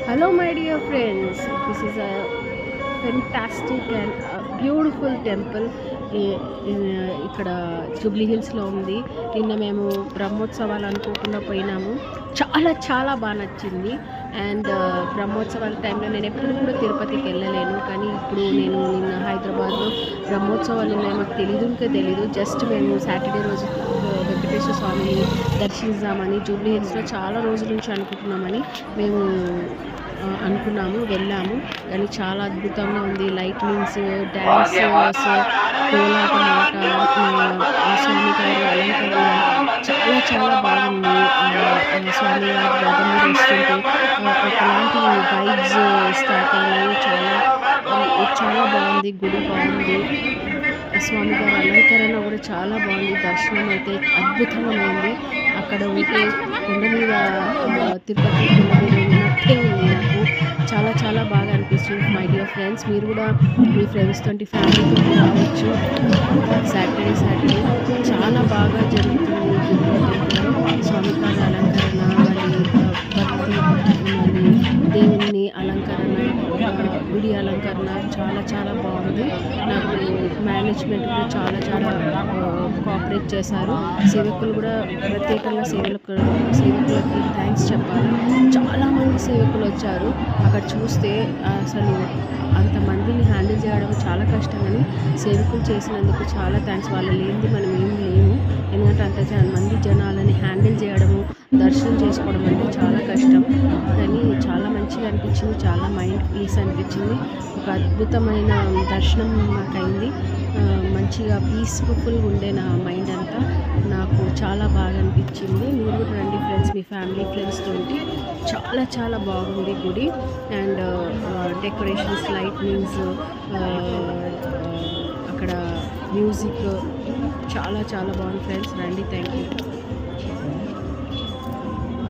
Hello, my dear friends. This is a fantastic and a beautiful temple ఇక్కడ Jubilee హిల్స్లో ఉంది. నిన్న మేము బ్రహ్మోత్సవాలు అనుకోకుండా పోయినాము. చాలా చాలా బాగా నచ్చింది. అండ్ బ్రహ్మోత్సవాల టైంలో నేను ఎప్పుడు కూడా తిరుపతికి వెళ్ళలేను, కానీ ఇప్పుడు నేను నిన్న హైదరాబాద్లో బ్రహ్మోత్సవాలు ఉన్నాయో మాకు తెలీదు. జస్ట్ మేము సాటర్డే రోజు వెంకటేశ్వర స్వామిని దర్శించామని జూబ్లీ హిల్స్లో చాలా రోజుల నుంచి అనుకుంటున్నామని మేము అనుకున్నాము, వెళ్ళాము. కానీ చాలా అద్భుతంగా ఉంది. లైటింగ్స్, డ్యాన్స్, కోలాటం ఆట, స్వామివారి అలంకరణ చాలా చాలా బాగుంది. స్వామివారి రథం మీద వస్తుంటే ఒకలాంటి వైబ్స్ స్టార్ట్ అయినాయి. చాలా బాగుంది. గుడి బాగుంది. స్వామివారి అలంకరణ కూడా చాలా బాగుంది. దర్శనం అయితే అద్భుతమైంది. అక్కడ ఉంటే కొండ మీద తిరుపతి కొండ మీద ఉన్నట్టే ఉంది. నాకు చాలా చాలా బాగా అనిపిస్తుంది. మై డియర్ ఫ్రెండ్స్, మీరు కూడా మీ ఫ్రెండ్స్ తోటి ఫ్యామిలీతో రావచ్చు. సాటర్డే చాలా బాగా జరుగుతుంది. స్వామివారి అలంకరణ, మరి దేవుని అలంకరణ, గుడి అలంకరణ చాలా చాలా బాగుంది. నాకు మేనేజ్మెంట్ కూడా చాలా చాలా కోఆపరేట్ చేశారు. సేవకులు కూడా ప్రత్యేకంగా సేవకులకి థ్యాంక్స్ చెప్పాలి. చాలామంది సేవకులు వచ్చారు. అక్కడ చూస్తే అసలు అంతమందిని హ్యాండిల్ చేయడం చాలా కష్టం, అని సేవకులు చేసినందుకు చాలా థ్యాంక్స్. వాళ్ళు లేనిది మనం ఏం లేము. ఎందుకంటే మంది జనాలని హ్యాండిల్ చేయడము, దర్శనం చేసుకోవడం అంటే చాలా కష్టం. కానీ చాలా మంచిగా అనిపించింది. చాలా మైండ్ పీస్ అనిపించింది. ఒక అద్భుతమైన దర్శనం మాకైంది. మంచిగా పీస్ఫుల్గా ఉండే నా మైండ్ అంతా. నాకు చాలా బాగా అనిపించింది. మీరు కూడా రండి ఫ్రెండ్స్, మీ ఫ్యామిలీ ఫ్రెండ్స్ తోటి. చాలా చాలా బాగుంది గుడి. అండ్ డెకరేషన్స్, లైటింగ్స్, అక్కడ మ్యూజిక్ చాలా చాలా బాగుంది ఫ్రెండ్స్. రండి. Thank you.